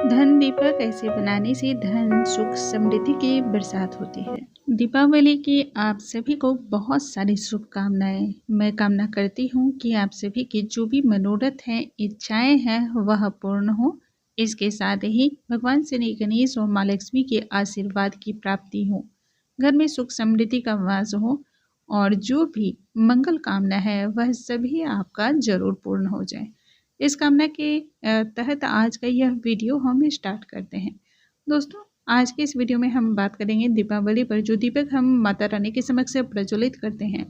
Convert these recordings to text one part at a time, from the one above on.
धन दीपक ऐसे बनाने से धन सुख समृद्धि की बरसात होती है। दीपावली की आप सभी को बहुत सारी शुभकामनाएं। मैं कामना करती हूँ कि आप सभी की जो भी मनोरथ हैं, इच्छाएं हैं, वह पूर्ण हो। इसके साथ ही भगवान श्री गणेश और माँ लक्ष्मी के आशीर्वाद की प्राप्ति हो, घर में सुख समृद्धि का वास हो और जो भी मंगल कामना है वह सभी आपका जरूर पूर्ण हो जाए। इस कामना के तहत आज का यह वीडियो हम स्टार्ट करते हैं। दोस्तों, आज के इस वीडियो में हम बात करेंगे दीपावली पर जो दीपक हम माता रानी के समक्ष प्रज्वलित करते हैं,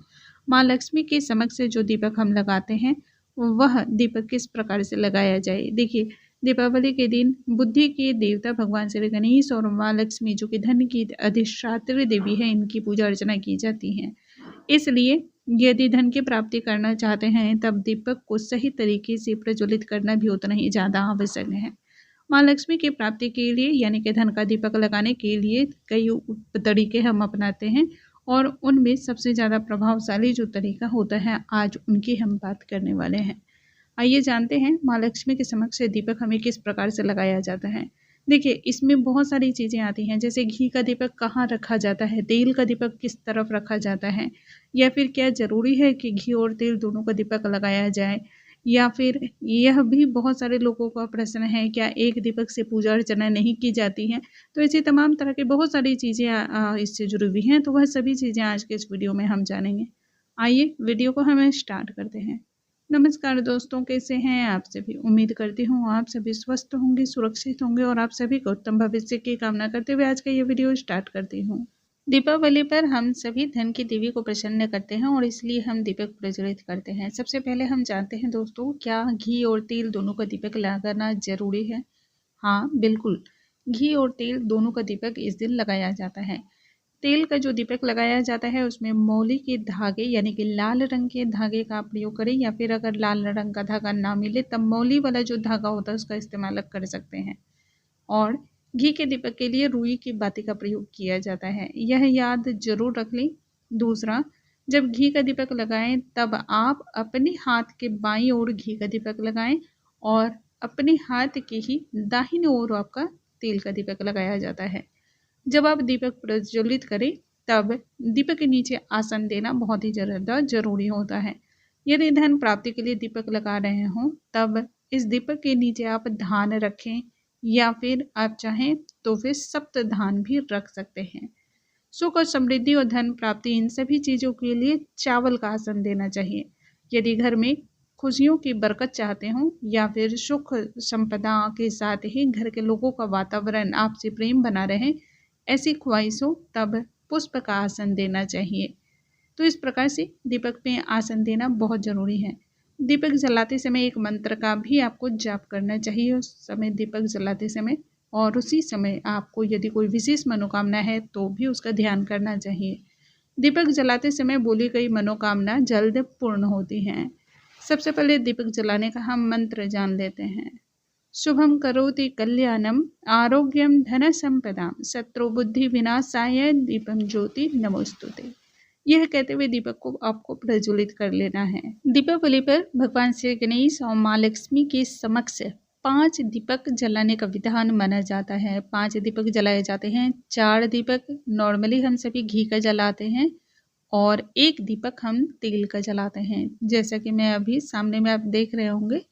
माँ लक्ष्मी के समक्ष जो दीपक हम लगाते हैं, वह दीपक किस प्रकार से लगाया जाए। देखिए, दीपावली के दिन बुद्धि के देवता भगवान श्री गणेश और माँ लक्ष्मी जो कि धन की अधिष्ठात्री देवी है, इनकी पूजा अर्चना की जाती है। इसलिए यदि धन की प्राप्ति करना चाहते हैं तब दीपक को सही तरीके से प्रज्वलित करना भी उतना ही ज़्यादा आवश्यक है। माँ लक्ष्मी की प्राप्ति के लिए यानी कि धन का दीपक लगाने के लिए कई तरीके हम अपनाते हैं और उनमें सबसे ज़्यादा प्रभावशाली जो तरीका होता है, आज उनकी हम बात करने वाले हैं। आइए जानते हैं माँ लक्ष्मी के समक्ष दीपक हमें किस प्रकार से लगाया जाता है। देखिए, इसमें बहुत सारी चीज़ें आती हैं, जैसे घी का दीपक कहाँ रखा जाता है, तेल का दीपक किस तरफ रखा जाता है, या फिर क्या ज़रूरी है कि घी और तेल दोनों का दीपक लगाया जाए, या फिर यह भी बहुत सारे लोगों का प्रश्न है, क्या एक दीपक से पूजा अर्चना नहीं की जाती है। तो ऐसी तमाम तरह की बहुत सारी चीज़ें इससे जुड़ी हुई हैं, तो वह सभी चीज़ें आज के इस वीडियो में हम जानेंगे। आइए वीडियो को हम स्टार्ट करते हैं। नमस्कार दोस्तों, कैसे हैं आप सभी। उम्मीद करती हूँ आप सभी स्वस्थ होंगे, सुरक्षित होंगे और आप सभी को उत्तम भविष्य की कामना करते हुए आज का ये वीडियो स्टार्ट करती हूँ। दीपावली पर हम सभी धन की देवी को प्रसन्न करते हैं और इसलिए हम दीपक प्रज्वलित करते हैं। सबसे पहले हम जानते हैं दोस्तों, क्या घी और तेल दोनों का दीपक लगाना जरूरी है। हाँ बिल्कुल, घी और तेल दोनों का दीपक इस दिन लगाया जाता है। तेल का जो दीपक लगाया जाता है उसमें मौली के धागे यानी कि लाल रंग के धागे का प्रयोग करें, या फिर अगर लाल रंग का धागा ना मिले तब मौली वाला जो धागा होता है उसका इस्तेमाल कर सकते हैं। और घी के दीपक के लिए रुई की बाती का प्रयोग किया जाता है, यह याद जरूर रख लें। दूसरा, जब घी का दीपक लगाएं तब आप अपने हाथ के बाईं ओर घी का दीपक लगाएं और अपने हाथ के ही दाहिनी ओर आपका तेल का दीपक लगाया जाता है। जब आप दीपक प्रज्वलित करें तब दीपक के नीचे आसन देना बहुत ही ज़्यादा जरूरी होता है। यदि धन प्राप्ति के लिए दीपक लगा रहे हों तब इस दीपक के नीचे आप धान रखें, या फिर आप चाहें तो फिर सप्त धान भी रख सकते हैं। सुख और समृद्धि और धन प्राप्ति, इन सभी चीज़ों के लिए चावल का आसन देना चाहिए। यदि घर में खुशियों की बरकत चाहते हो या फिर सुख संपदा के साथ ही घर के लोगों का वातावरण आपसे प्रेम बना रहे, ऐसी ख्वाहिश हो तब पुष्प का आसन देना चाहिए। तो इस प्रकार से दीपक में आसन देना बहुत ज़रूरी है। दीपक जलाते समय एक मंत्र का भी आपको जाप करना चाहिए उस समय दीपक जलाते समय, और उसी समय आपको यदि कोई विशेष मनोकामना है तो भी उसका ध्यान करना चाहिए। दीपक जलाते समय बोली गई मनोकामना जल्द पूर्ण होती हैं। सबसे पहले दीपक जलाने का हम मंत्र जान लेते हैं। शुभम करोति कल्याणम आरोग्यम धन संपदाम शत्रु बुद्धि विनाशाय दीपम ज्योति नमोस्तुते। यह कहते हुए दीपक को आपको प्रज्वलित कर लेना है। दीपावली पर भगवान श्री गणेश और माँ लक्ष्मी के समक्ष 5 दीपक जलाने का विधान माना जाता है। 5 दीपक जलाए जाते हैं। 4 दीपक नॉर्मली हम सभी घी का जलाते हैं और 1 दीपक हम तेल का जलाते हैं। जैसा कि मैं अभी सामने में आप देख रहे होंगे,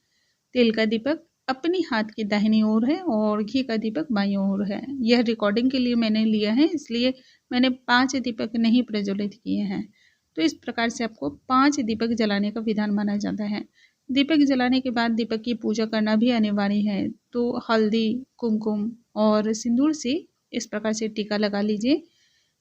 तेल का दीपक अपनी हाथ की दाहिनी ओर है और घी का दीपक बाईं ओर है। यह रिकॉर्डिंग के लिए मैंने लिया है, इसलिए मैंने 5 दीपक नहीं प्रज्वलित किए हैं। तो इस प्रकार से आपको 5 दीपक जलाने का विधान माना जाता है। दीपक जलाने के बाद दीपक की पूजा करना भी अनिवार्य है। तो हल्दी, कुमकुम और सिंदूर से इस प्रकार से टीका लगा लीजिए।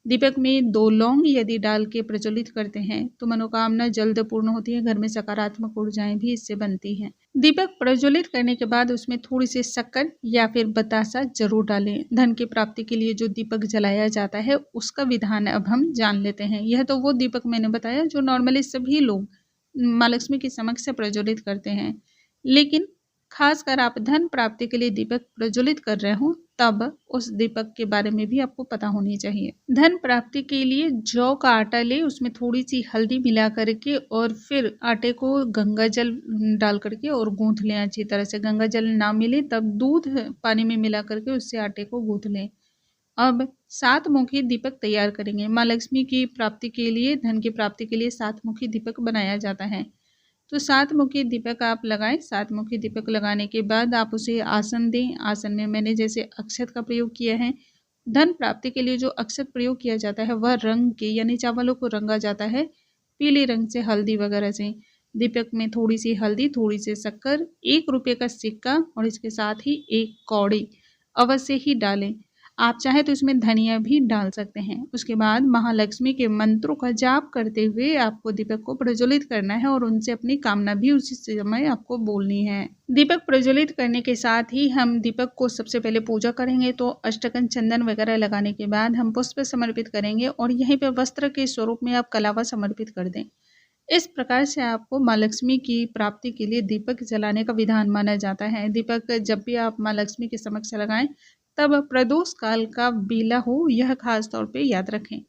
दीपक में 2 लौंग यदि डाल के प्रज्वलित करते हैं तो मनोकामना जल्द पूर्ण होती है। घर में सकारात्मक ऊर्जाएं भी इससे बनती हैं। दीपक प्रज्वलित करने के बाद उसमें थोड़ी सी शक्कर या फिर बतासा जरूर डालें। धन की प्राप्ति के लिए जो दीपक जलाया जाता है उसका विधान अब हम जान लेते हैं। यह तो वो दीपक मैंने बताया जो नॉर्मली सभी लोग माँ लक्ष्मी के समक्ष से प्रज्वलित करते हैं, लेकिन खासकर आप धन प्राप्ति के लिए दीपक प्रज्वलित कर रहे हो तब उस दीपक के बारे में भी आपको पता होनी चाहिए। धन प्राप्ति के लिए जौ का आटा ले, उसमें थोड़ी सी हल्दी मिला करके और फिर आटे को गंगा जल डाल करके और गूंथ लें अच्छी तरह से। गंगा जल ना मिले तब दूध पानी में मिला करके उससे आटे को गूंथ लें। अब 7 मुखी दीपक तैयार करेंगे। माँ लक्ष्मी की प्राप्ति के लिए, धन की प्राप्ति के लिए 7 मुखी दीपक बनाया जाता है। तो 7 मुखी दीपक आप लगाएं। 7 मुखी दीपक लगाने के बाद आप उसे आसन दें। आसन में मैंने जैसे अक्षत का प्रयोग किया है। धन प्राप्ति के लिए जो अक्षत प्रयोग किया जाता है वह रंग के, यानी चावलों को रंगा जाता है पीले रंग से, हल्दी वगैरह से। दीपक में थोड़ी सी हल्दी, थोड़ी सी शक्कर, 1 रुपये का सिक्का और इसके साथ ही 1 कौड़ी अवश्य ही डालें। आप चाहे तो इसमें धनिया भी डाल सकते हैं। उसके बाद महालक्ष्मी के मंत्रों का जाप करते हुए आपको दीपक को प्रज्वलित करना है और उनसे अपनी कामना भी उसी समय आपको बोलनी है। दीपक प्रज्वलित करने के साथ ही हम दीपक को सबसे पहले पूजा करेंगे। तो अष्टकन चंदन वगैरह लगाने के बाद हम पुष्प समर्पित करेंगे और यहीं पर वस्त्र के स्वरूप में आप कलावा समर्पित कर दें। इस प्रकार से आपको माँ लक्ष्मी की प्राप्ति के लिए दीपक जलाने का विधान माना जाता है। दीपक जब भी आप माँ लक्ष्मी के समक्ष लगाएं तब प्रदोष काल का बेला हो, यह खास तौर पे याद रखें।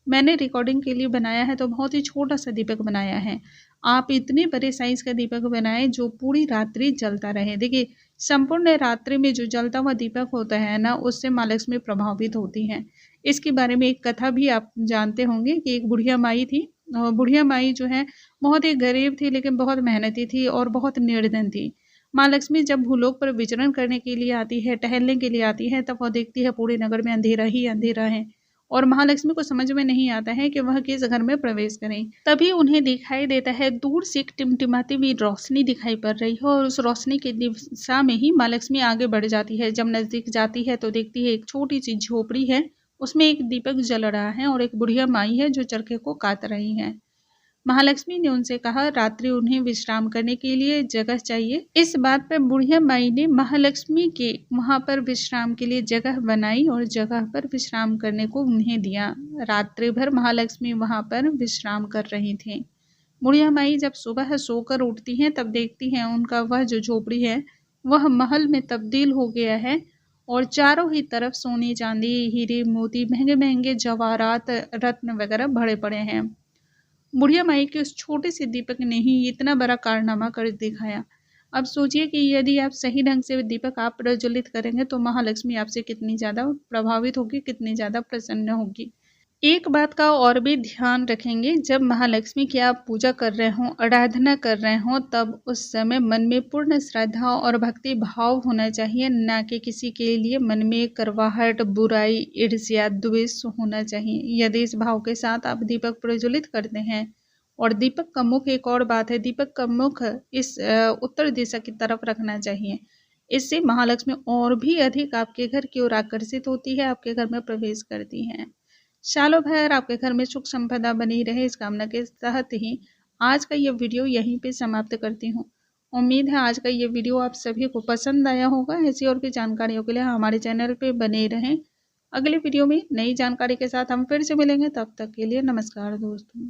मैंने रिकॉर्डिंग के लिए बनाया है तो बहुत ही छोटा सा दीपक बनाया है। आप इतने बड़े साइज का दीपक बनाएं जो पूरी रात्रि जलता रहे। देखिए, संपूर्ण रात्रि में जो जलता हुआ दीपक होता है ना, उससे माँ लक्ष्मी प्रभावित होती हैं। इसके बारे में एक कथा भी आप जानते होंगे कि एक बुढ़िया माई थी। बुढ़िया माई जो है बहुत ही गरीब थी, लेकिन बहुत मेहनती थी और बहुत निर्धन थी। माँ लक्ष्मी जब भूलोक पर विचरण करने के लिए आती है, टहलने के लिए आती है, तब वह देखती है पूरे नगर में अंधेरा ही अंधेरा है और महालक्ष्मी को समझ में नहीं आता है कि वह किस घर में प्रवेश करें। तभी उन्हें दिखाई देता है दूर से एक टिमटिमाती हुई रोशनी दिखाई पड़ रही है और उस रोशनी की दिशा में ही माँ लक्ष्मी आगे बढ़ जाती है। जब नजदीक जाती है तो देखती है एक छोटी सी झोपड़ी है, उसमें एक दीपक जल रहा है और एक बुढ़िया माई है जो चरखे को काट रही है। महालक्ष्मी ने उनसे कहा रात्रि उन्हें विश्राम करने के लिए जगह चाहिए। इस बात पर बुढ़िया माई ने महालक्ष्मी के वहां पर विश्राम के लिए जगह बनाई और जगह पर विश्राम करने को उन्हें दिया। रात्रि भर महालक्ष्मी वहां पर विश्राम कर रही थी। बुढ़िया माई जब सुबह सोकर उठती हैं तब देखती हैं उनका वह जो झोपड़ी है वह महल में तब्दील हो गया है और चारों ही तरफ सोने चांदी, हीरे मोती, महंगे महंगे जवाहरात, रत्न वगैरह भरे पड़े हैं। बुढ़िया माई के उस छोटे से दीपक ने ही इतना बड़ा कारनामा कर दिखाया। अब सोचिए कि यदि आप सही ढंग से दीपक आप प्रज्वलित करेंगे तो महालक्ष्मी आपसे कितनी ज़्यादा प्रभावित होगी, कितनी ज़्यादा प्रसन्न होगी। एक बात का और भी ध्यान रखेंगे, जब महालक्ष्मी की आप पूजा कर रहे हों, आराधना कर रहे हों, तब उस समय मन में पूर्ण श्रद्धा और भक्ति भाव होना चाहिए, ना कि किसी के लिए मन में करवाहट, बुराई, ईर्ष्या, द्वेष होना चाहिए। यदि इस भाव के साथ आप दीपक प्रज्वलित करते हैं, और दीपक का मुख, एक और बात है, दीपक का मुख इस उत्तर दिशा की तरफ रखना चाहिए। इससे महालक्ष्मी और भी अधिक आपके घर की ओर आकर्षित होती है, आपके घर में प्रवेश करती हैं। सालों भर आपके घर में सुख संपदा बनी रहे, इस कामना के तहत ही आज का ये वीडियो यहीं पे समाप्त करती हूँ। उम्मीद है आज का ये वीडियो आप सभी को पसंद आया होगा। ऐसी और भी जानकारियों के लिए हमारे चैनल पे बने रहें। अगले वीडियो में नई जानकारी के साथ हम फिर से मिलेंगे, तब तक के लिए नमस्कार दोस्तों।